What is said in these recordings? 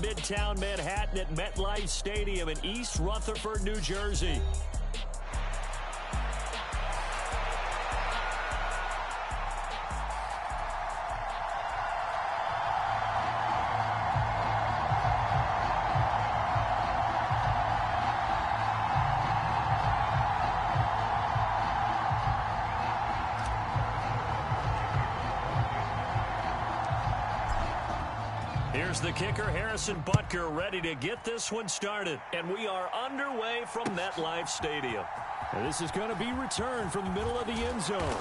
Midtown Manhattan at MetLife Stadium in East Rutherford, New Jersey. Here's the kicker, Harrison Butker, ready to get this one started. And we are underway from MetLife Stadium. And this is going to be returned from the middle of the end zone.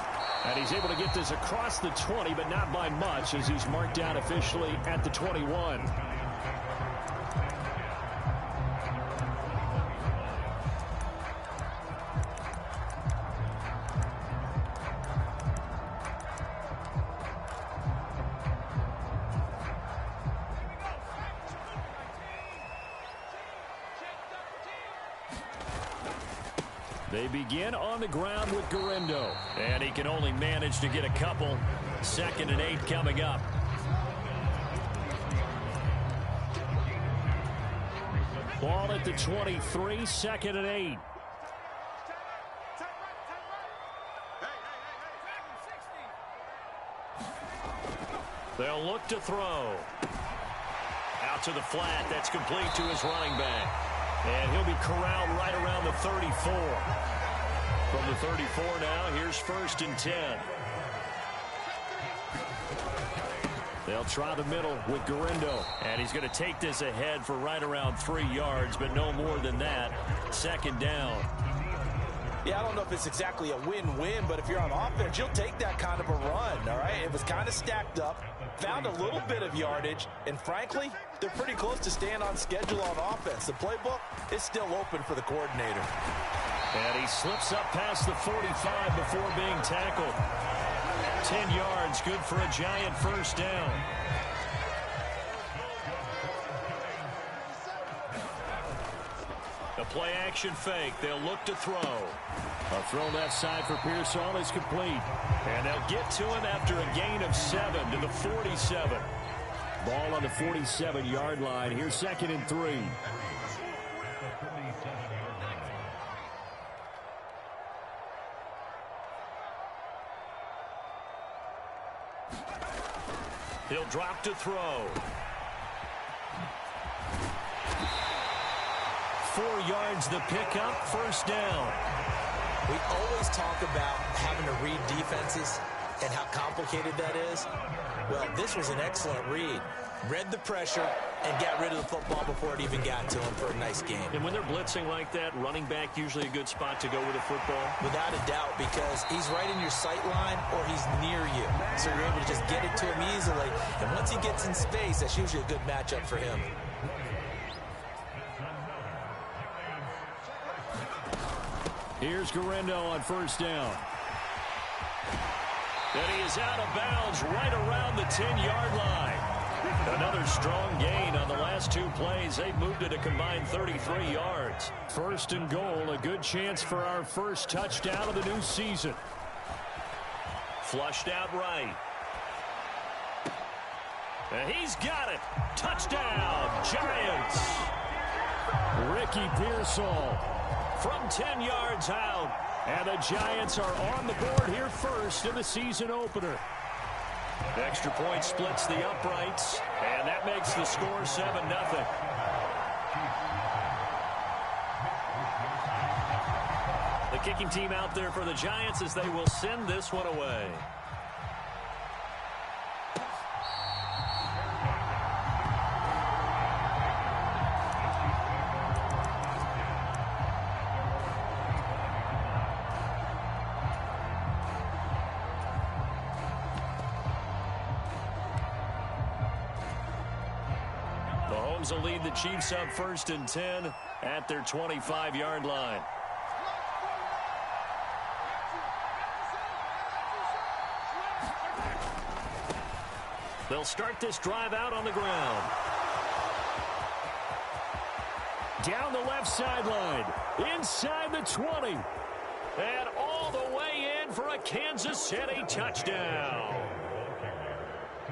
And he's able to get this across the 20, but not by much, as he's marked down officially at the 21. They begin on the ground with Guerendo. And he can only manage to get a couple. 2nd and 8 coming up. Ball at the 23, 2nd and 8. They'll look to throw. Out to the flat. That's complete to his running back. And he'll be corralled right around the 34. From the 34 now, here's 1st and 10. They'll try the middle with Guerendo. And he's going to take this ahead for right around 3 yards, but no more than that. 2nd down. Yeah, I don't know if it's exactly a win-win, but if you're on offense, you'll take that kind of a run, all right? It was kind of stacked up, found a little bit of yardage, and frankly, they're pretty close to staying on schedule on offense. The playbook is still open for the coordinator. And he slips up past the 45 before being tackled. 10 yards, good for a Giant 1st down. A play-action fake. They'll look to throw. A throw left side for Pearsall is complete. And they'll get to him after a gain of 7 to the 47. Ball on the 47-yard line. Here's 2nd and 3. He'll drop to throw. 4 yards the pickup, 1st down. We always talk about having to read defenses and how complicated that is. Well, this was an excellent read. Read the pressure and got rid of the football before it even got to him for a nice game. And when they're blitzing like that, running back usually a good spot to go with a football? Without a doubt, because he's right in your sight line or he's near you. So you're able to just get it to him easily. And once he gets in space, that's usually a good matchup for him. Here's Guerendo on 1st down. And he is out of bounds right around the 10-yard line. Another strong gain on the last 2 plays. They've moved it a combined 33 yards. 1st and goal, a good chance for our first touchdown of the new season. Flushed out right. And he's got it. Touchdown, Giants. Ricky Pearsall from 10 yards out. And the Giants are on the board here first in the season opener. Extra point splits the uprights, and that makes the score 7-0. The kicking team out there for the Giants as they will send this one away. Will lead the Chiefs up 1st and 10 at their 25-yard line. They'll start this drive out on the ground. Down the left sideline, inside the 20. And all the way in for a Kansas City touchdown.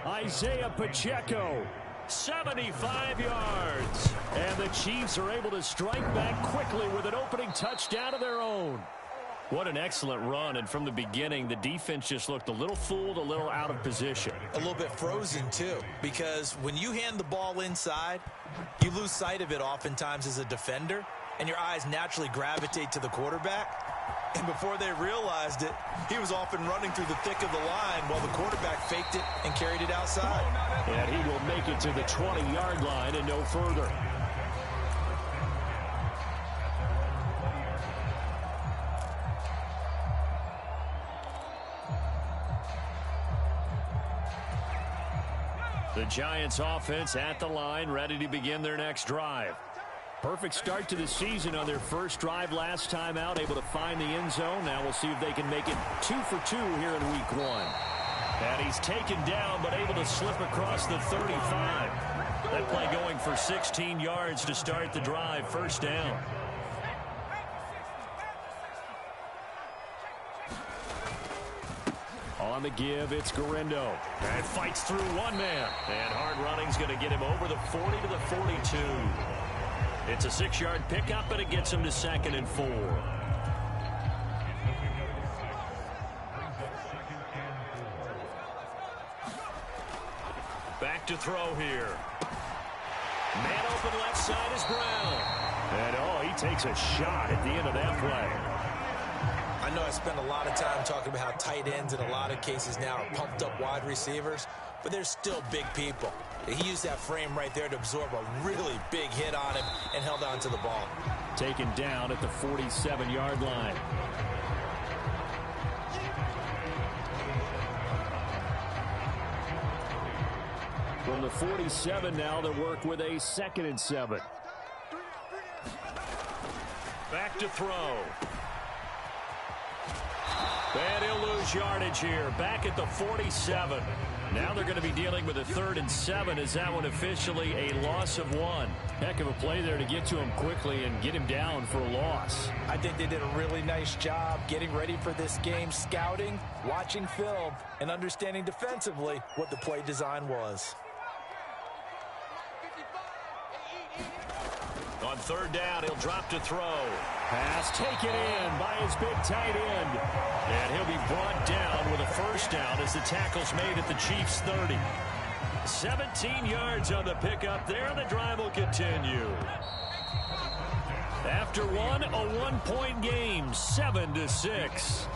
Isaiah Pacheco 75 yards. And the Chiefs are able to strike back quickly with an opening touchdown of their own. What an excellent run, and from the beginning, the defense just looked a little fooled, a little out of position. A little bit frozen, too, because when you hand the ball inside, you lose sight of it oftentimes as a defender, and your eyes naturally gravitate to the quarterback. And before they realized it, he was off and running through the thick of the line while the quarterback faked it and carried it outside. And he will make it to the 20-yard line and no further. The Giants offense at the line, ready to begin their next drive. Perfect start to the season on their first drive last time out, able to find the end zone. Now we'll see if they can make it 2 for 2 here in week 1. And he's taken down, but able to slip across the 35. That play going for 16 yards to start the drive, first down. On the give, it's Guerendo. And fights through one man. And hard running's going to get him over the 40 to the 42. It's a 6-yard pickup, and it gets him to 2nd and 4. Back to throw here. Man open left side is Brown. And, he takes a shot at the end of that play. I know I spend a lot of time talking about how tight ends in a lot of cases now are pumped up wide receivers, but they're still big people. He used that frame right there to absorb a really big hit on him and held on to the ball. Taken down at the 47-yard line. From the 47 now, they work with a 2nd and 7. Back to throw. And he'll lose yardage here. Back at the 47. Now they're going to be dealing with a 3rd and 7. Is that one officially a loss of 1? Heck of a play there to get to him quickly and get him down for a loss. I think they did a really nice job getting ready for this game, scouting, watching film, and understanding defensively what the play design was. On 3rd down, he'll drop to throw. Pass taken in by his big tight end. And he'll be brought down with a first down as the tackle's made at the Chiefs' 30. 17 yards on the pickup there. The drive will continue. After one, a 1-point game, 7-6.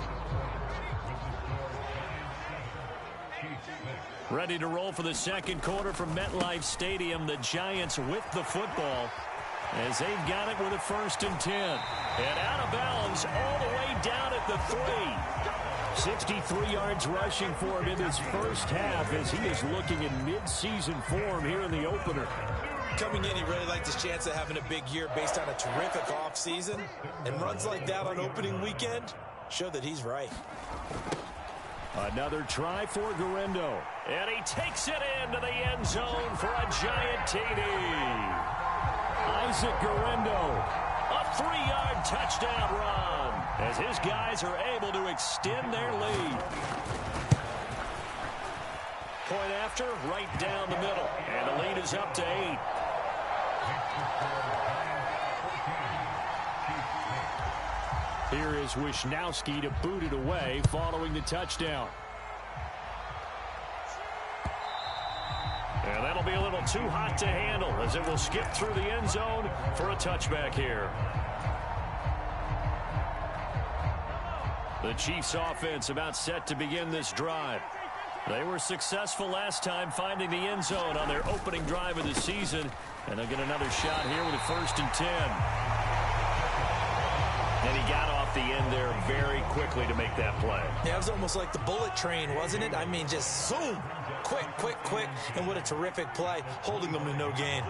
Ready to roll for the second quarter from MetLife Stadium. The Giants with the football, as they've got it with a 1st and 10. And out of bounds all the way down at the 3. 63 yards rushing for him in his first half as he is looking in mid-season form here in the opener. Coming in, he really liked his chance of having a big year based on a terrific offseason. And runs like that on opening weekend show that he's right. Another try for Guerendo. And he takes it into the end zone for a giant TD. Isaac Guerendo. A 3-yard touchdown run as his guys are able to extend their lead. Point after, right down the middle. And the lead is up to 8. Here is Wisnowski to boot it away following the touchdown. And that'll be a little too hot to handle as it will skip through the end zone for a touchback here. The Chiefs offense about set to begin this drive. They were successful last time finding the end zone on their opening drive of the season. And they'll get another shot here with a 1st and 10. And he got off the end there very quickly to make that play. Yeah, it was almost like the bullet train, wasn't it? I mean, just zoom. Quick, quick, quick. And what a terrific play, holding them to no gain.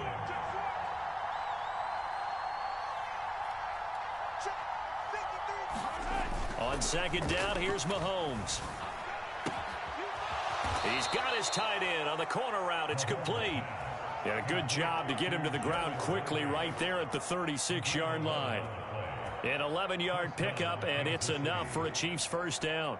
On 2nd down, here's Mahomes. He's got his tight end on the corner route. It's complete. Yeah, a good job to get him to the ground quickly right there at the 36-yard line. An 11-yard pickup, and it's enough for a Chiefs first down.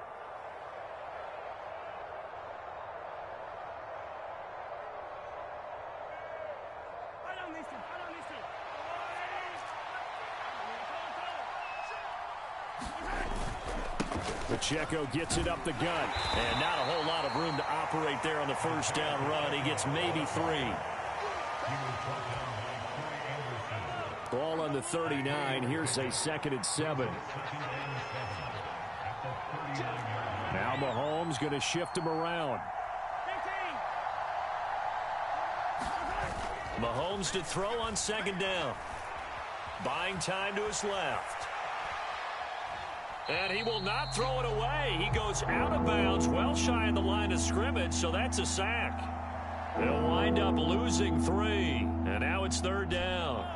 Pacheco gets it up the gut. And not a whole lot of room to operate there on the first down run. He gets maybe 3. Ball on the 39. Here's a 2nd and 7. Now Mahomes going to shift him around. Mahomes to throw on 2nd down. Buying time to his left. And he will not throw it away. He goes out of bounds, well shy of the line of scrimmage, so that's a sack. They'll wind up losing 3. And now it's 3rd down.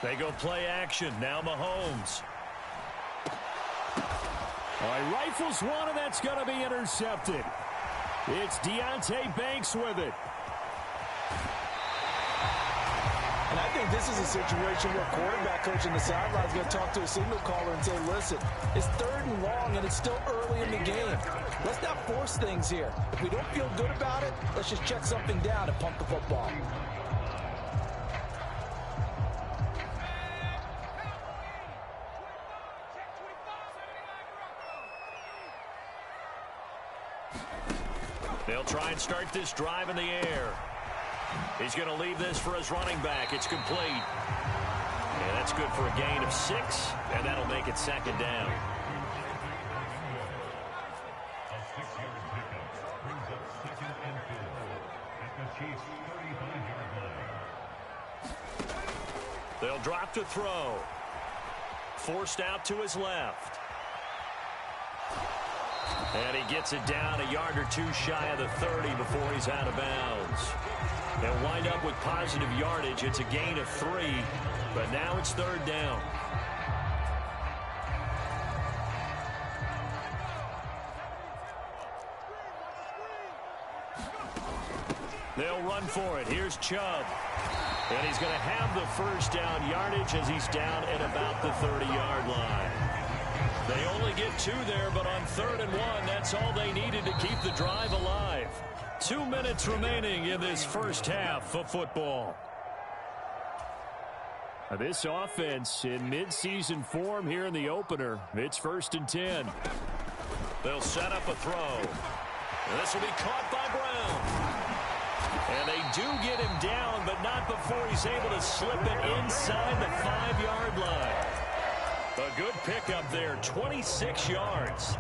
They go play action. Now Mahomes. He rifles one, and that's going to be intercepted. It's Deonte Banks with it. And I think this is a situation where quarterback coach on the sideline is going to talk to a signal caller and say, listen, it's 3rd and long, and it's still early in the game. Let's not force things here. If we don't feel good about it, let's just check something down and pump the football. They'll try and start this drive in the air. He's going to leave this for his running back. It's complete. And that's good for a gain of 6, and that'll make it 2nd down. They'll drop to throw. Forced out to his left. And he gets it down a yard or 2 shy of the 30 before he's out of bounds. They'll wind up with positive yardage. It's a gain of 3, but now it's 3rd down. They'll run for it. Here's Chubb. And he's going to have the first down yardage as he's down at about the 30-yard line. They only get 2 there, but on 3rd and 1, that's all they needed to keep the drive alive. 2 minutes remaining in this first half of football. This offense in midseason form here in the opener. It's 1st and 10. They'll set up a throw. And this will be caught by Brown. And they do get him down, but not before he's able to slip it inside the 5-yard line. A good pickup there, 26 yards.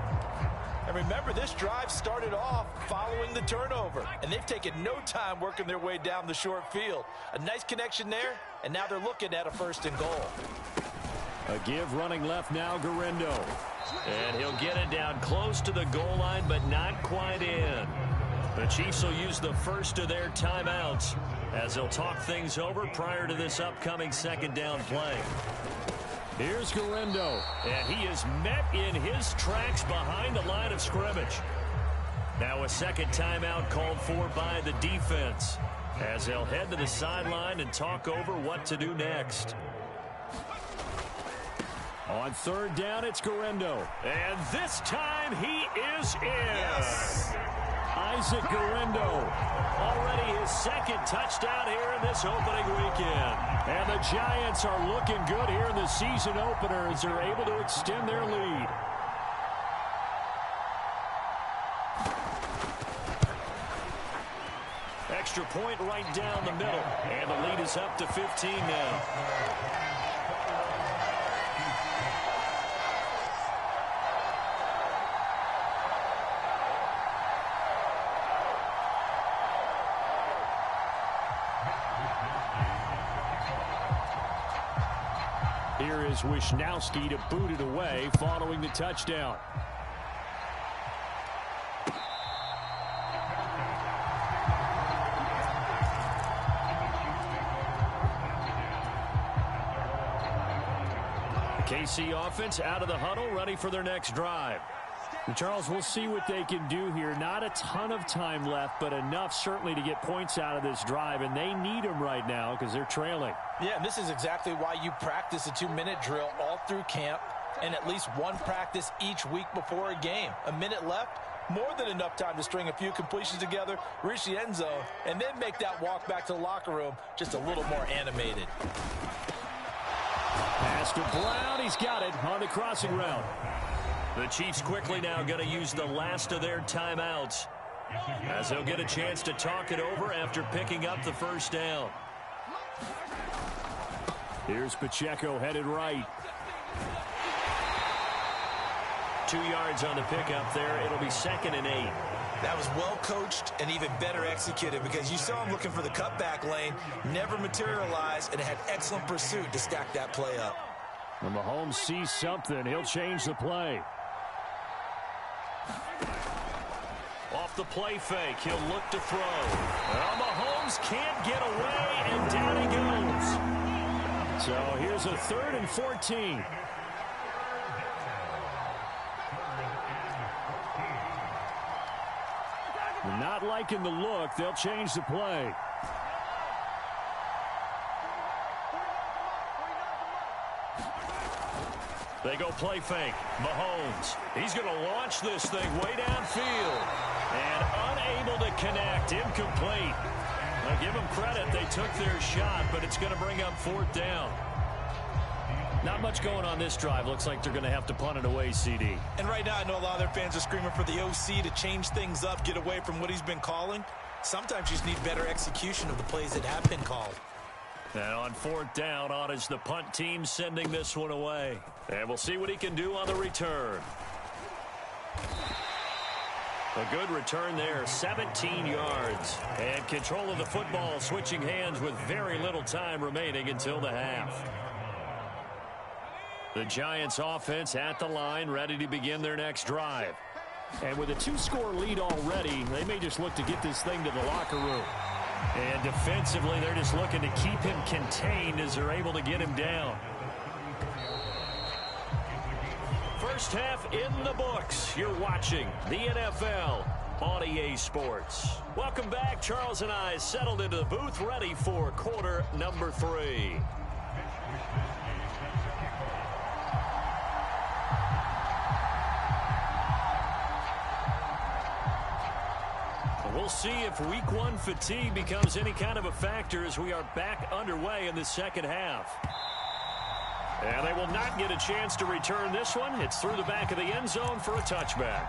And remember, this drive started off following the turnover, and they've taken no time working their way down the short field. A nice connection there, and now they're looking at a 1st and goal. A give running left now, Guerendo. And he'll get it down close to the goal line, but not quite in. The Chiefs will use the first of their timeouts as they'll talk things over prior to this upcoming 2nd down play. Here's Guerendo, and he is met in his tracks behind the line of scrimmage. Now a 2nd timeout called for by the defense as they'll head to the sideline and talk over what to do next. On 3rd down, it's Guerendo, and this time he is in. Yes. Isaac Guerendo, already his 2nd touchdown here in this opening weekend. And the Giants are looking good here in the season opener as they're able to extend their lead. Extra point right down the middle, and the lead is up to 15 now. Here is Wisnowski to boot it away following the touchdown. The KC offense out of the huddle, ready for their next drive. And Charles, we'll see what they can do here. Not a ton of time left, but enough certainly to get points out of this drive, and they need them right now because they're trailing. Yeah, and this is exactly why you practice a 2-minute drill all through camp and at least one practice each week before a game. A minute left, more than enough time to string a few completions together, reach the end zone, and then make that walk back to the locker room just a little more animated. Pass to Brown. He's got it on the crossing route. The Chiefs quickly now going to use the last of their timeouts, as they'll get a chance to talk it over after picking up the first down. Here's Pacheco headed right. 2 yards on the pickup there. It'll be 2nd and 8. That was well coached and even better executed, because you saw him looking for the cutback lane, never materialized, and had excellent pursuit to stack that play up. When Mahomes sees something, he'll change the play. Off the play fake, he'll look to throw. Well, Mahomes can't get away, and down he goes. So here's a 3rd and 14. Not liking the look. They'll change the play. They go play fake. Mahomes. He's going to launch this thing way downfield. And unable to connect. Incomplete. Now give them credit. They took their shot, but it's going to bring up 4th down. Not much going on this drive. Looks like they're going to have to punt it away, CD. And right now, I know a lot of their fans are screaming for the OC to change things up, get away from what he's been calling. Sometimes you just need better execution of the plays that have been called. And on 4th down, on is the punt team sending this one away. And we'll see what he can do on the return. A good return there, 17 yards. And control of the football, switching hands with very little time remaining until the half. The Giants offense at the line, ready to begin their next drive. And with a 2-score lead already, they may just look to get this thing to the locker room. And defensively, they're just looking to keep him contained as they're able to get him down. First half in the books. You're watching the NFL on EA Sports. Welcome back. Charles and I settled into the booth, ready for quarter number 3. We'll see if week 1 fatigue becomes any kind of a factor as we are back underway in the second half. And they will not get a chance to return this one. It's through the back of the end zone for a touchback.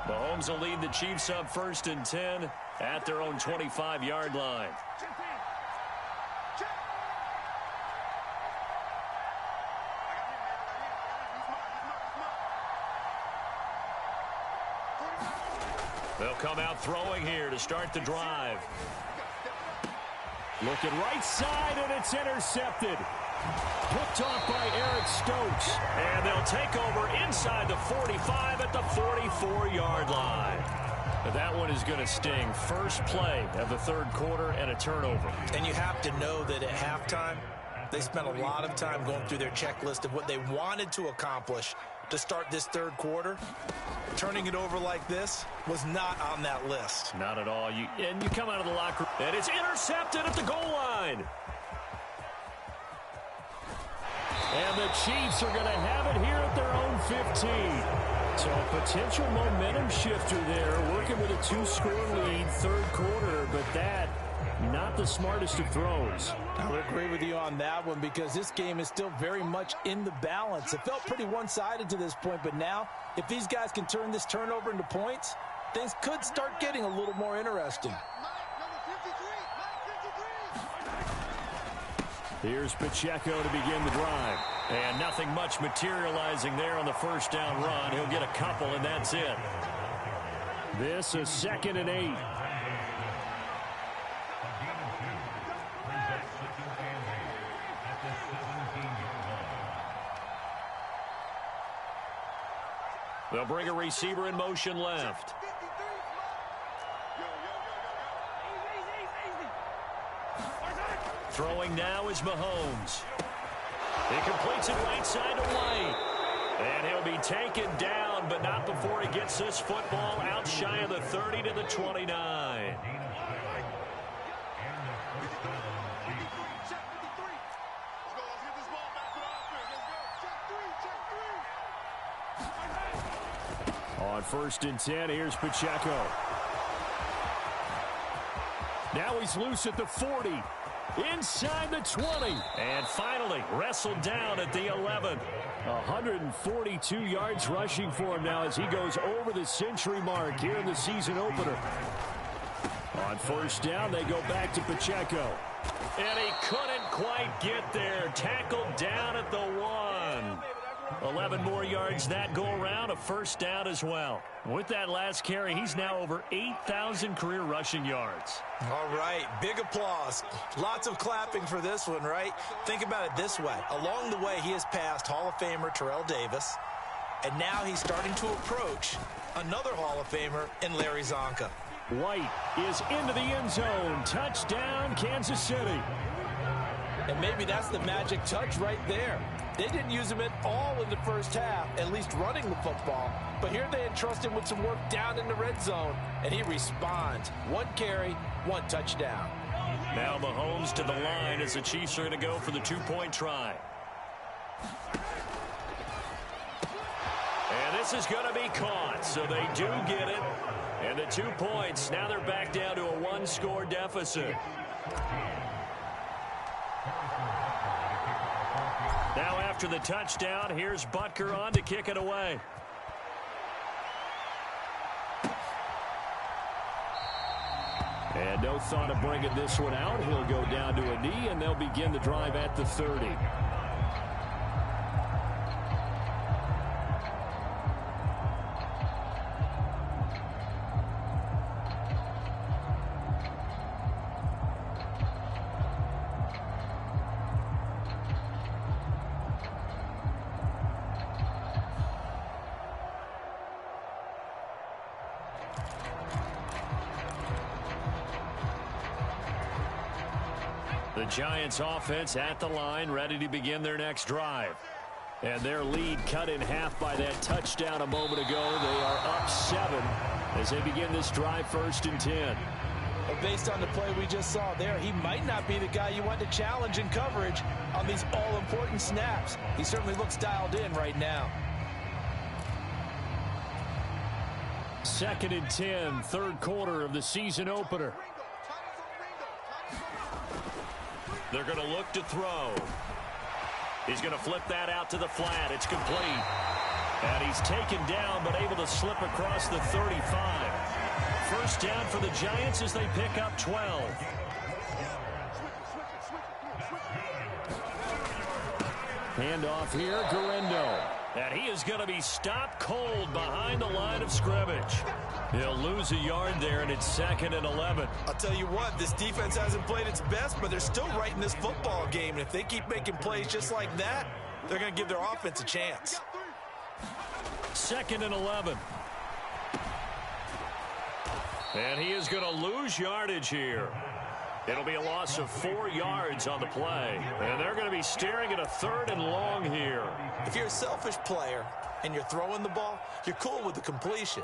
Mahomes will lead the Chiefs up 1st and 10 at their own 25-yard line. They'll come out throwing here to start the drive. Looking right side, and it's intercepted. Picked off by Eric Stokes. And they'll take over inside the 45 at the 44-yard line. That one is going to sting. First play of the 3rd quarter and a turnover. And you have to know that at halftime, they spent a lot of time going through their checklist of what they wanted to accomplish to start this 3rd quarter. Turning it over like this was not on that list. Not at all. You come out of the locker room, and it's intercepted at the goal line. And the Chiefs are going to have it here at their own 15. So a potential momentum shifter there, working with a 2-score lead, 3rd quarter, but that not the smartest of throws. I would agree with you on that one, because this game is still very much in the balance. It felt pretty one-sided to this point, but now if these guys can turn this turnover into points, things could start getting a little more interesting. Here's Pacheco to begin the drive. And nothing much materializing there on the 1st down run. He'll get a couple, and that's it. This is 2nd and 8. They'll bring a receiver in motion left. Throwing now is Mahomes. He completes it right side to White. And he'll be taken down, but not before he gets this football out shy of the 30 to the 29. On 1st and 10, here's Pacheco. Now he's loose at the 40. Inside the 20. And finally wrestled down at the 11. 142 yards rushing for him now as he goes over the century mark here in the season opener. On 1st down, they go back to Pacheco. And he couldn't quite get there. Tackled down at the 1. 11 more yards that go around, a 1st down as well. With that last carry, he's now over 8,000 career rushing yards. All right, big applause. Lots of clapping for this one, right? Think about it this way. Along the way, he has passed Hall of Famer Terrell Davis, and now he's starting to approach another Hall of Famer in Larry Zonka. White is into the end zone. Touchdown, Kansas City. And maybe that's the magic touch right there. They didn't use him at all in the first half, at least running the football. But here they entrust him with some work down in the red zone, and he responds. 1 carry, 1 touchdown. Now Mahomes to the line as the Chiefs are going to go for the 2-point try. And this is going to be caught, so they do get it. And the 2 points, now they're back down to a 1-score deficit. Now after the touchdown, here's Butker on to kick it away. And no thought of bringing this one out. He'll go down to a knee, and they'll begin the drive at the 30. The Giants offense at the line, ready to begin their next drive. And their lead cut in half by that touchdown a moment ago. They are up 7 as they begin this drive 1st and 10. But based on the play we just saw there, he might not be the guy you want to challenge in coverage on these all-important snaps. He certainly looks dialed in right now. 2nd and 10, 3rd quarter of the season opener. They're going to look to throw. He's going to flip that out to the flat. It's complete. And he's taken down but able to slip across the 35. 1st down for the Giants as they pick up 12. Handoff here, Guerendo. And he is going to be stopped cold behind the line of scrimmage. He'll lose a yard there, and it's 2nd and 11. I'll tell you what, this defense hasn't played its best, but they're still right in this football game. And if they keep making plays just like that, they're going to give their offense a chance. 2nd and 11. And he is going to lose yardage here. It'll be a loss of 4 yards on the play. And they're going to be staring at a 3rd and long here. If you're a selfish player and you're throwing the ball, you're cool with the completion.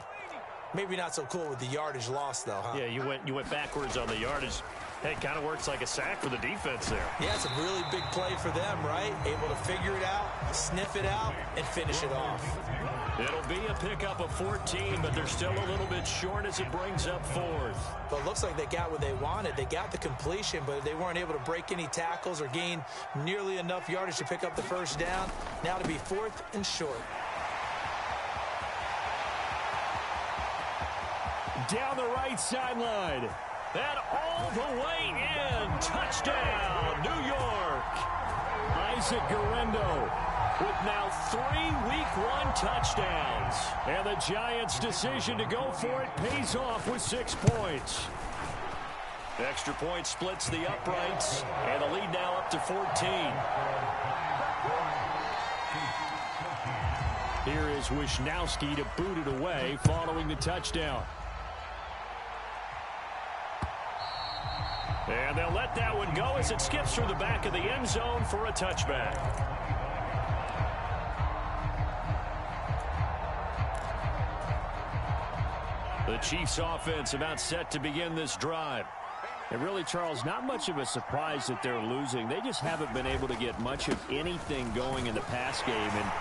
Maybe not so cool with the yardage loss, though, huh? Yeah, you went backwards on the yardage. Hey, it kind of works like a sack for the defense there. Yeah, it's a really big play for them, right? Able to figure it out, sniff it out, and finish it off. It'll be a pickup of 14, but they're still a little bit short as it brings up 4th. But it looks like they got what they wanted. They got the completion, but they weren't able to break any tackles or gain nearly enough yardage to pick up the 1st down. Now to be 4th and short. Down the right sideline. And all the way in. Touchdown, New York. Isaac Guerendo with now 3 Week 1 touchdowns. And the Giants' decision to go for it pays off with 6 points. Extra point splits the uprights, and the lead now up to 14. Here is Wisnowski to boot it away following the touchdown. And they'll let that one go as it skips through the back of the end zone for a touchback. The Chiefs offense about set to begin this drive. And really, Charles, not much of a surprise that they're losing. They just haven't been able to get much of anything going in the pass game. And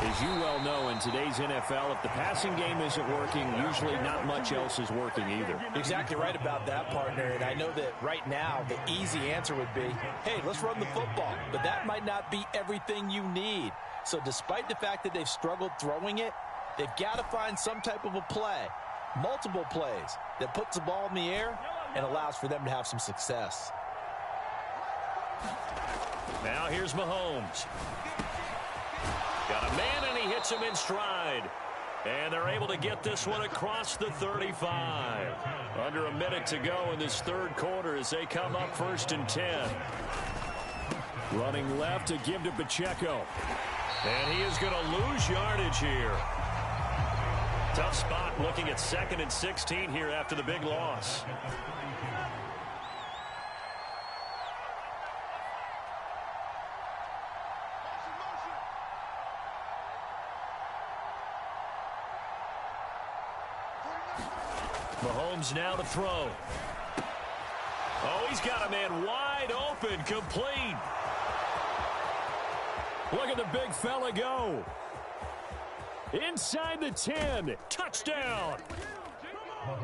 as you well know, in today's NFL, if the passing game isn't working, usually not much else is working either. Exactly right about that, partner. And I know that right now the easy answer would be, hey, let's run the football. But that might not be everything you need. So despite the fact that they've struggled throwing it, they've got to find some type of a play, multiple plays, that puts the ball in the air and allows for them to have some success. Now here's Mahomes. Got a man, and he hits him in stride. And they're able to get this one across the 35. Under a minute to go in this third quarter as they come up 1st and 10. Running left to give to Pacheco. And he is going to lose yardage here. Tough spot looking at 2nd and 16 here after the big loss. Mahomes now to throw. Oh, he's got a man wide open, complete. Look at the big fella go. Inside the 10. Touchdown.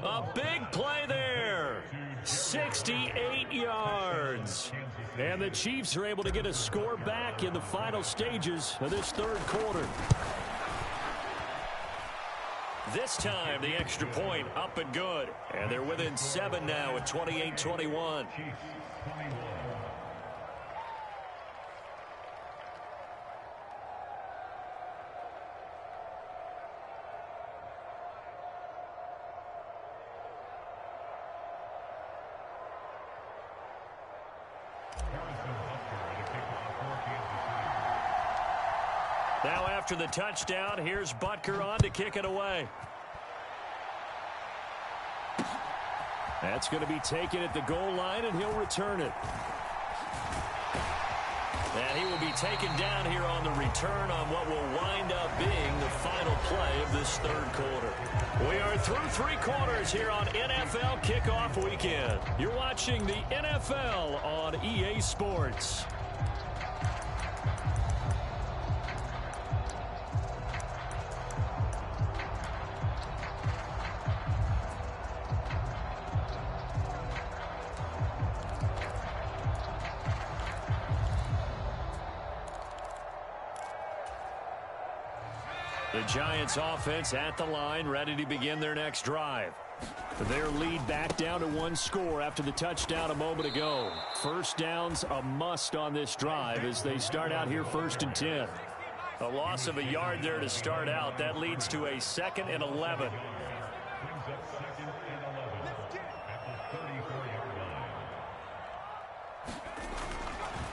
A big play there. 68 yards. And the Chiefs are able to get a score back in the final stages of this third quarter. This time, the extra point up and good. And they're within 7 now at 28-21. Now after the touchdown, here's Butker on to kick it away. That's going to be taken at the goal line, and he'll return it. And he will be taken down here on the return on what will wind up being the final play of this third quarter. We are through 3 quarters here on NFL Kickoff Weekend. You're watching the NFL on EA Sports. The Giants offense at the line, ready to begin their next drive. Their lead back down to 1 score after the touchdown a moment ago. First down's a must on this drive as they start out here 1st and 10. A loss of a yard there to start out. That leads to a 2nd and 11.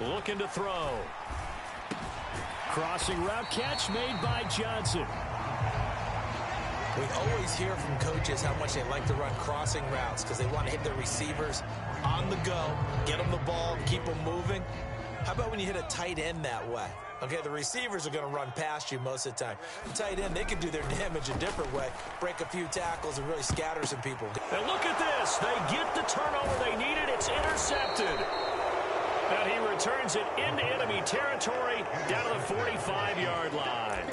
Looking to throw. Crossing route catch made by Johnson. We always hear from coaches how much they like to run crossing routes because they want to hit their receivers on the go, get them the ball, keep them moving. How about when you hit a tight end that way? Okay, the receivers are going to run past you most of the time. The tight end, they can do their damage a different way, break a few tackles and really scatter some people. And look at this. They get the turnover they needed. It's intercepted. And he returns it into enemy territory down to the 45-yard line.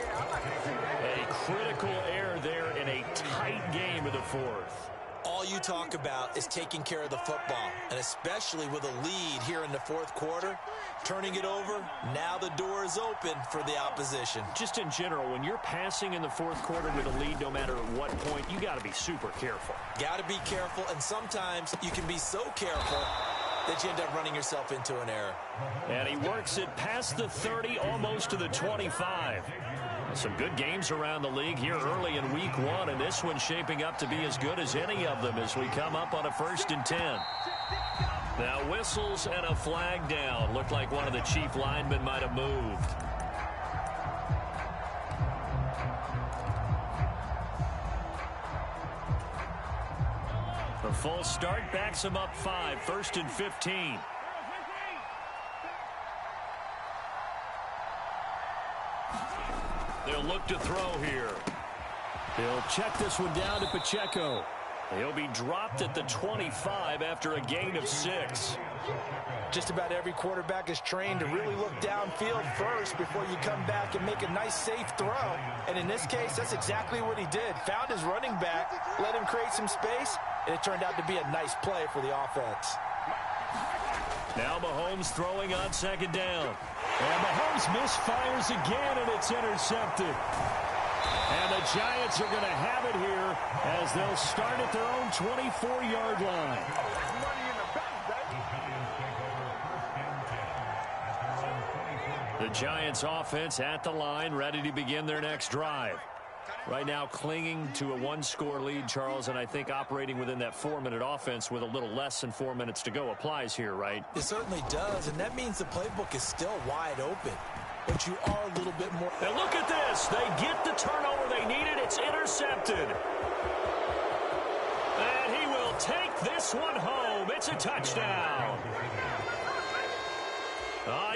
A critical error there in a tight game of the fourth. All you talk about is taking care of the football, and especially with a lead here in the fourth quarter, turning it over, now the door is open for the opposition. Just in general, when you're passing in the fourth quarter with a lead, no matter what point, you got to be super careful. Got to be careful, and sometimes you can be so careful that you end up running yourself into an error. And he works it past the 30, almost to the 25. Some good games around the league here early in week 1, and this one's shaping up to be as good as any of them as we come up on a 1st and 10. Now whistles and a flag down. Looked like one of the Chief linemen might have moved. The full start backs him up 5, 1st and 15. They'll look to throw here. They'll check this one down to Pacheco. He'll be dropped at the 25 after a gain of 6. Just about every quarterback is trained to really look downfield first before you come back and make a nice, safe throw. And in this case, that's exactly what he did. Found his running back, let him create some space, and it turned out to be a nice play for the offense. Now Mahomes throwing on second down. And Mahomes misfires again, and it's intercepted. And the Giants are going to have it here as they'll start at their own 24-yard line. The Giants offense at the line, ready to begin their next drive. Right now clinging to a one-score lead, Charles, and I think operating within that 4-minute offense with a little less than 4 minutes to go applies here, right? It certainly does, and that means the playbook is still wide open. But you are a little bit more. And look at this. They get the turnover they needed. It's intercepted. And he will take this one home. It's a touchdown.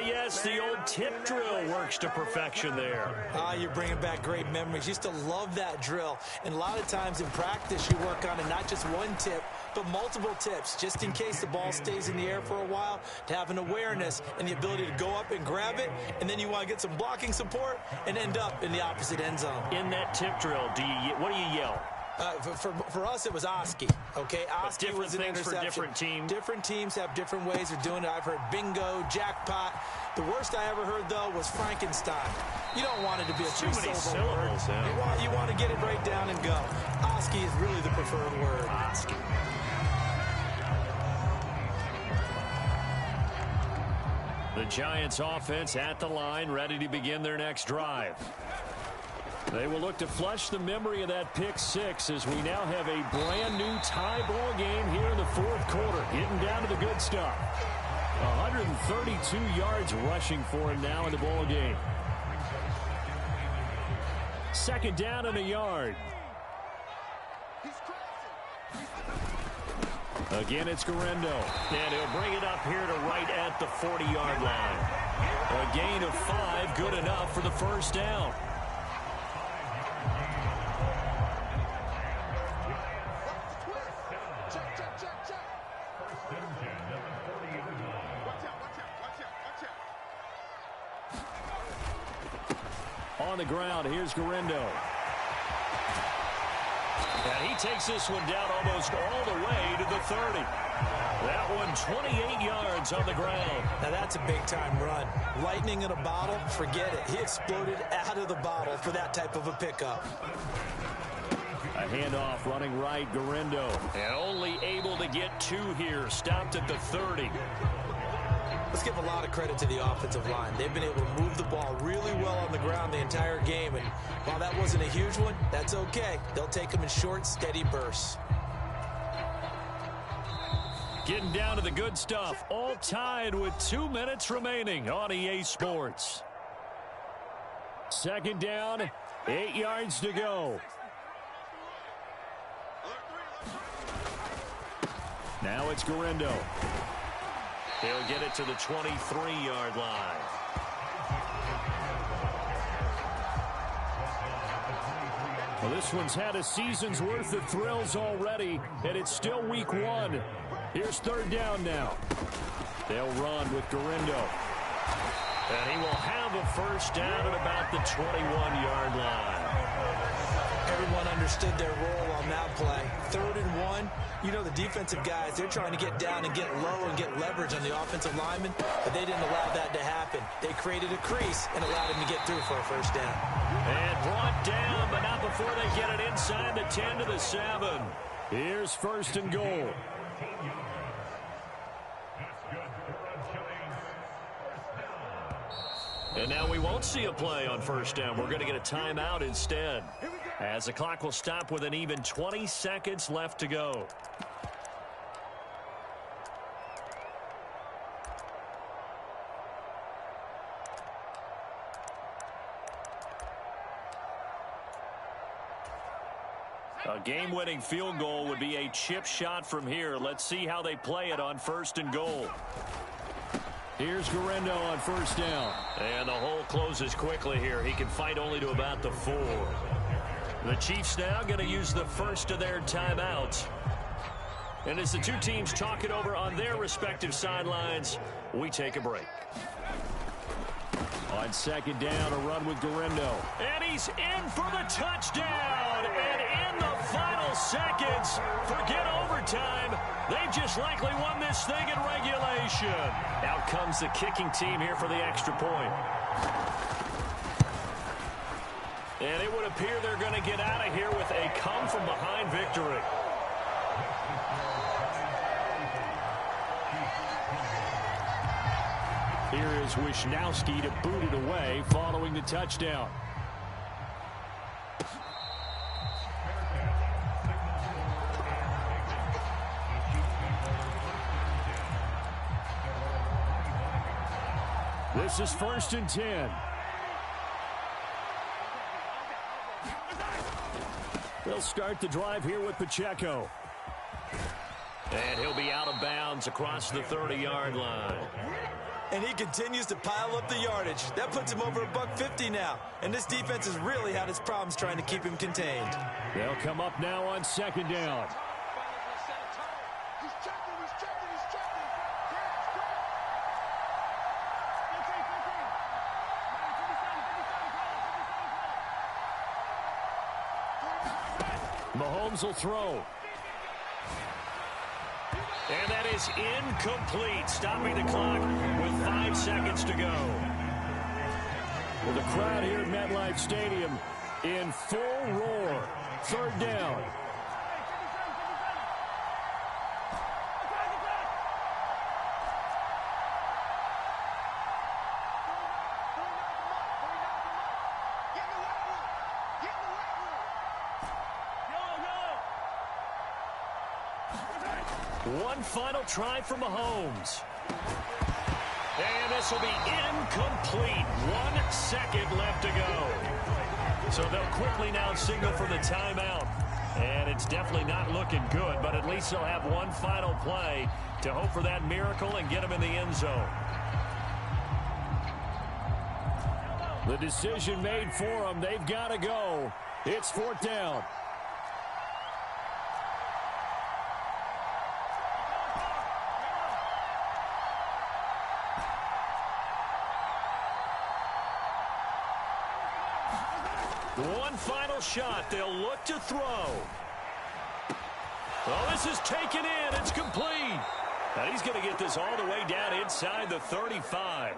Yes, the old tip drill works to perfection there. You're bringing back great memories. Used to love that drill. And a lot of times in practice, you work on it, not just one tip, but multiple tips, just in case the ball stays in the air for a while, to have an awareness and the ability to go up and grab it, and then you want to get some blocking support and end up in the opposite end zone. In that tip drill, what do you yell? For us, it was Oski. Okay, Oski was an interception. For different teams. Different teams have different ways of doing it. I've heard bingo, jackpot. The worst I ever heard, though, was Frankenstein. You don't want it to be a three-syllable word. Yeah. You want to get it right down and go. Oski is really the preferred word. Oski. The Giants offense at the line, ready to begin their next drive. They will look to flush the memory of that pick six as we now have a brand new tie ball game here in the fourth quarter. Getting down to the good stuff. 132 yards rushing for him now in the ball game. Second down and a yard. Again, it's Guerendo. And he'll bring it up here to right at the 40-yard line. A gain of 5, good enough for the first down. On the ground, here's Guerendo. And he takes this one down almost all the way to the 30. That one 28 yards on the ground. Now that's a big-time run. Lightning in a bottle, forget it. He exploded out of the bottle for that type of a pickup. A handoff running right, Guerendo. And only able to get 2 here. Stopped at the 30. Let's give a lot of credit to the offensive line. They've been able to move the ball really well on the ground the entire game. And while that wasn't a huge one, that's okay. They'll take them in short, steady bursts. Getting down to the good stuff. All tied with 2 minutes remaining on EA Sports. Second down, 8 yards to go. Now it's Guerendo. He'll get it to the 23-yard line. Well, this one's had a season's worth of thrills already, and it's still week 1. Here's third down now. They'll run with Guerendo. And he will have a first down at about the 21-yard line. Everyone understood their role on that play. 3rd and 1. You know, the defensive guys, they're trying to get down and get low and get leverage on the offensive lineman, but they didn't allow that to happen. They created a crease and allowed him to get through for a first down. And brought down, but not before they get it inside the 10 to the 7. Here's first and goal. And now we won't see a play on first down. We're going to get a timeout instead, as the clock will stop with an even 20 seconds left to go. A game-winning field goal would be a chip shot from here. Let's see how they play it on first and goal. Here's Guerendo on first down. And the hole closes quickly here. He can fight only to about the 4. The Chiefs now going to use the first of their timeouts. And as the two teams talk it over on their respective sidelines, we take a break. On second down, a run with Guerrero. And he's in for the touchdown. And in the final seconds, forget overtime, they've just likely won this thing in regulation. Out comes the kicking team here for the extra point. And it would appear they're going to get out of here with a come-from-behind victory. Here is Wisnowski to boot it away following the touchdown. This is 1st and 10. They'll start the drive here with Pacheco. And he'll be out of bounds across the 30-yard line. And he continues to pile up the yardage. That puts him over $150 now. And this defense has really had its problems trying to keep him contained. They'll come up now on second down. Mahomes will throw. And that is incomplete, stopping the clock with 5 seconds to go. Well, the crowd here at MetLife Stadium in full roar. 3rd down. One final try for Mahomes. And this will be incomplete. 1 second left to go. So they'll quickly now signal for the timeout. And it's definitely not looking good, but at least they'll have one final play to hope for that miracle and get them in the end zone. The decision made for them. They've got to go. It's 4th down. One final shot. They'll look to throw. Oh, this is taken in. It's complete. And he's going to get this all the way down inside the 35.